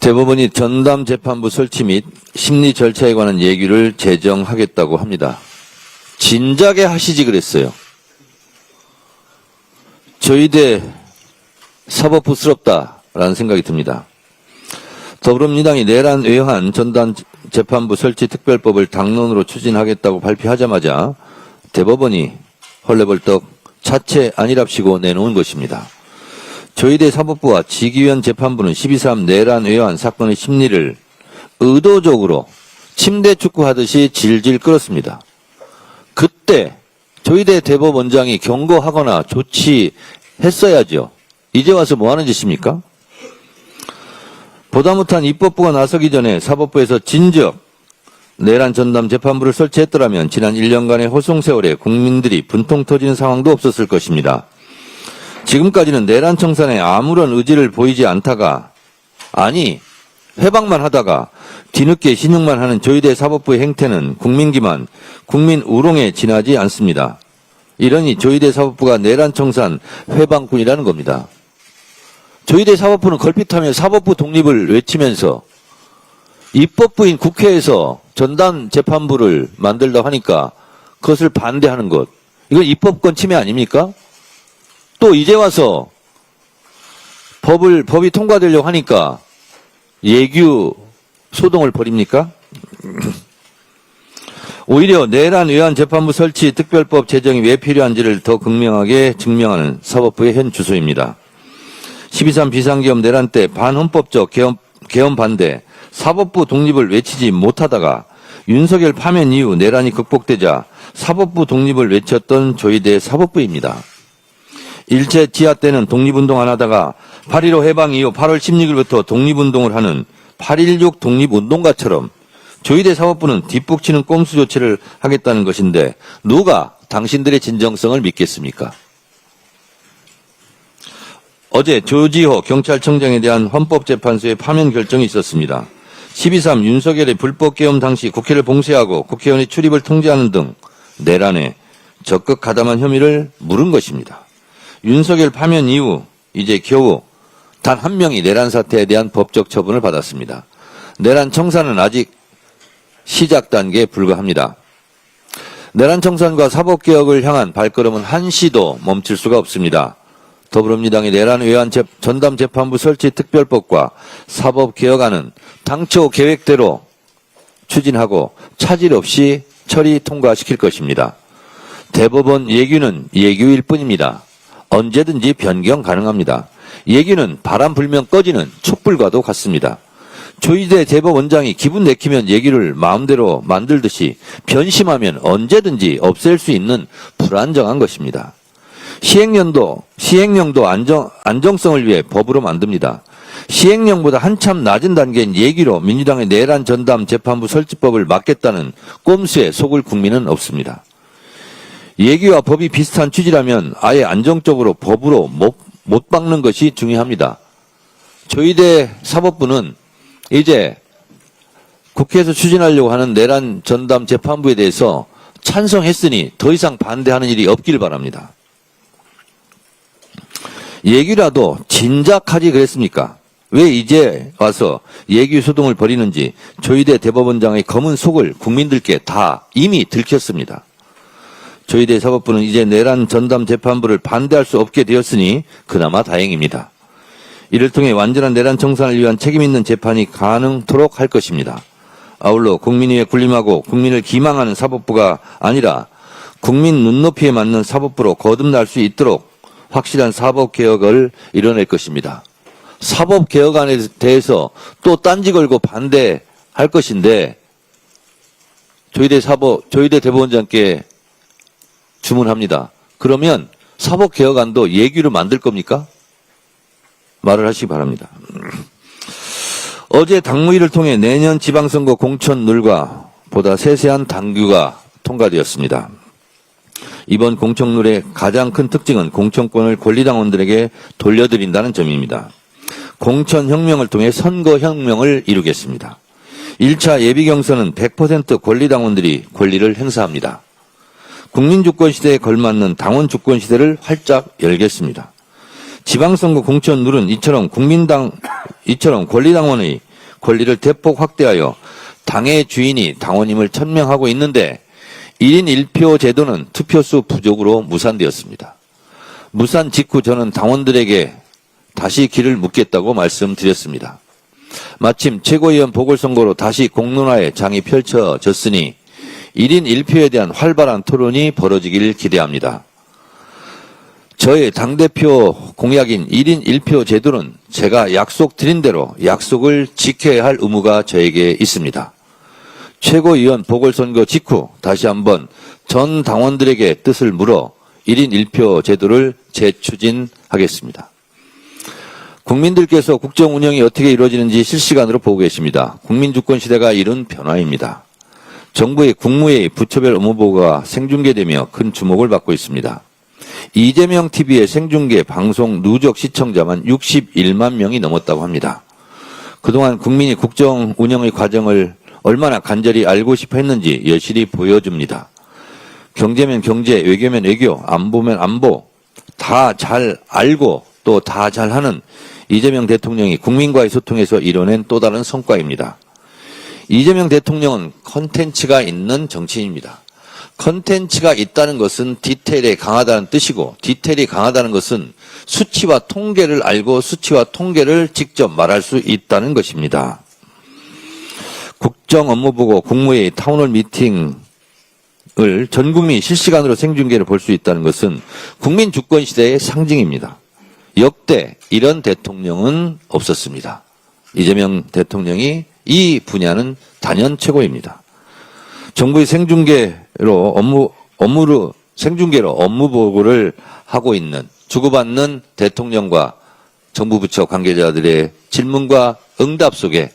대법원이 전담재판부 설치 및 심리 절차에 관한 예규를 제정하겠다고 합니다. 진작에 하시지 그랬어요. 저희 대 사법부스럽다라는 생각이 듭니다. 더불어민주당이 내란 외환 전담재판부 설치 특별법을 당론으로 추진하겠다고 발표하자마자 대법원이 헐레벌떡 자체 아니랍시고 내놓은 것입니다. 조희대 사법부와 지기현 재판부는 12.3 내란 외환 사건의 심리를 의도적으로 침대 축구하듯이 질질 끌었습니다. 그때 조희대 대법원장이 경고하거나 조치했어야죠. 이제 와서 뭐 하는 짓입니까? 보다 못한 입법부가 나서기 전에 사법부에서 진즉 내란 전담 재판부를 설치했더라면 지난 1년간의 호송 세월에 국민들이 분통 터지는 상황도 없었을 것입니다. 지금까지는 내란 청산에 아무런 의지를 보이지 않다가 회방만 하다가 뒤늦게 신용만 하는 조희대 사법부의 행태는 국민 기만, 국민 우롱에 지나지 않습니다. 이러니 조희대 사법부가 내란 청산 회방꾼이라는 겁니다. 조희대 사법부는 걸핏하면 사법부 독립을 외치면서 입법부인 국회에서 전담 재판부를 만들려고 하니까 그것을 반대하는 것. 이건 입법권 침해 아닙니까? 또 이제 와서 법이 통과되려고 하니까 예규 소동을 벌입니까? 오히려 내란 외환 재판부 설치 특별법 제정이 왜 필요한지를 더 극명하게 증명하는 사법부의 현 주소입니다. 12.3 비상계엄 내란 때 반헌법적 계엄 반대, 사법부 독립을 외치지 못하다가 윤석열 파면 이후 내란이 극복되자 사법부 독립을 외쳤던 조희대 사법부입니다. 일제 지하 때는 독립운동 안 하다가 8.15 해방 이후 8월 16일부터 독립운동을 하는 8.16 독립운동가처럼 조희대 사법부는 뒷북치는 꼼수 조치를 하겠다는 것인데 누가 당신들의 진정성을 믿겠습니까? 어제 조지호 경찰청장에 대한 헌법재판소의 파면 결정이 있었습니다. 12.3 윤석열의 불법계엄 당시 국회를 봉쇄하고 국회의원의 출입을 통제하는 등 내란에 적극 가담한 혐의를 물은 것입니다. 윤석열 파면 이후 이제 겨우 단 한 명이 내란 사태에 대한 법적 처분을 받았습니다. 내란 청산은 아직 시작 단계에 불과합니다. 내란 청산과 사법개혁을 향한 발걸음은 한시도 멈출 수가 없습니다. 더불어민주당이 내란 외환 전담 재판부 설치 특별법과 사법개혁안은 당초 계획대로 추진하고 차질 없이 처리 통과시킬 것입니다. 대법원 예규는 예규일 뿐입니다. 언제든지 변경 가능합니다. 예규는 바람 불면 꺼지는 촛불과도 같습니다. 조희대 대법원장이 기분 내키면 예규를 마음대로 만들듯이 변심하면 언제든지 없앨 수 있는 불안정한 것입니다. 시행령도 안정성을 위해 법으로 만듭니다. 시행령보다 한참 낮은 단계인 예규로 민주당의 내란 전담 재판부 설치법을 막겠다는 꼼수에 속을 국민은 없습니다. 예규와 법이 비슷한 취지라면 아예 안정적으로 법으로 못 박는 것이 중요합니다. 조희대 사법부는 이제 국회에서 추진하려고 하는 내란 전담 재판부에 대해서 찬성했으니 더 이상 반대하는 일이 없길 바랍니다. 예규라도 진작하지 그랬습니까? 왜 이제 와서 예규 소동을 벌이는지 조희대 대법원장의 검은 속을 국민들께 다 이미 들켰습니다. 조희대 사법부는 이제 내란 전담 재판부를 반대할 수 없게 되었으니 그나마 다행입니다. 이를 통해 완전한 내란 청산을 위한 책임 있는 재판이 가능토록 할 것입니다. 아울러 국민위에 군림하고 국민을 기망하는 사법부가 아니라 국민 눈높이에 맞는 사법부로 거듭날 수 있도록 확실한 사법개혁을 이뤄낼 것입니다. 사법개혁안에 대해서 또 딴지 걸고 반대할 것인데 조희대 대법원장께 주문합니다. 그러면 사법개혁안도 예규로 만들 겁니까? 말을 하시기 바랍니다. 어제 당무위를 통해 내년 지방선거 공천 룰과 보다 세세한 당규가 통과되었습니다. 이번 공천룰의 가장 큰 특징은 공천권을 권리당원들에게 돌려드린다는 점입니다. 공천혁명을 통해 선거혁명을 이루겠습니다. 1차 예비경선은 100% 권리당원들이 권리를 행사합니다. 국민주권시대에 걸맞는 당원주권시대를 활짝 열겠습니다. 지방선거 공천룰은 이처럼 권리당원의 권리를 대폭 확대하여 당의 주인이 당원임을 천명하고 있는데 1인 1표 제도는 투표수 부족으로 무산되었습니다. 무산 직후 저는 당원들에게 다시 길을 묻겠다고 말씀드렸습니다. 마침 최고위원 보궐선거로 다시 공론화의 장이 펼쳐졌으니 1인 1표에 대한 활발한 토론이 벌어지길 기대합니다. 저의 당대표 공약인 1인 1표 제도는 제가 약속드린 대로 약속을 지켜야 할 의무가 저에게 있습니다. 최고위원 보궐선거 직후 다시 한번 전 당원들에게 뜻을 물어 1인 1표 제도를 재추진하겠습니다. 국민들께서 국정 운영이 어떻게 이루어지는지 실시간으로 보고 계십니다. 국민주권 시대가 이룬 변화입니다. 정부의 국무회의 부처별 업무보고가 생중계되며 큰 주목을 받고 있습니다. 이재명 TV의 생중계 방송 누적 시청자만 61만 명이 넘었다고 합니다. 그동안 국민이 국정 운영의 과정을 얼마나 간절히 알고 싶어 했는지 여실히 보여줍니다. 경제면 경제, 외교면 외교, 안보면 안보 다 잘 알고 또 다 잘하는 이재명 대통령이 국민과의 소통에서 이뤄낸 또 다른 성과입니다. 이재명 대통령은 컨텐츠가 있는 정치인입니다. 컨텐츠가 있다는 것은 디테일에 강하다는 뜻이고 디테일이 강하다는 것은 수치와 통계를 알고 수치와 통계를 직접 말할 수 있다는 것입니다. 국정 업무보고 국무회의 타운홀 미팅을 전 국민이 실시간으로 생중계를 볼 수 있다는 것은 국민 주권 시대의 상징입니다. 역대 이런 대통령은 없었습니다. 이재명 대통령이 이 분야는 단연 최고입니다. 정부의 생중계로 업무 보고를 하고 있는 주고받는 대통령과 정부 부처 관계자들의 질문과 응답 속에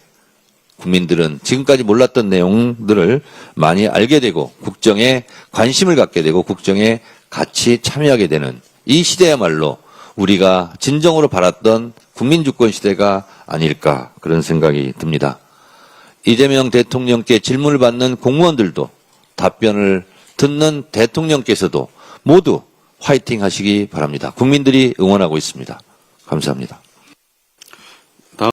국민들은 지금까지 몰랐던 내용들을 많이 알게 되고 국정에 관심을 갖게 되고 국정에 같이 참여하게 되는 이 시대야말로 우리가 진정으로 바랐던 국민주권 시대가 아닐까 그런 생각이 듭니다. 이재명 대통령께 질문을 받는 공무원들도 답변을 듣는 대통령께서도 모두 화이팅 하시기 바랍니다. 국민들이 응원하고 있습니다. 감사합니다.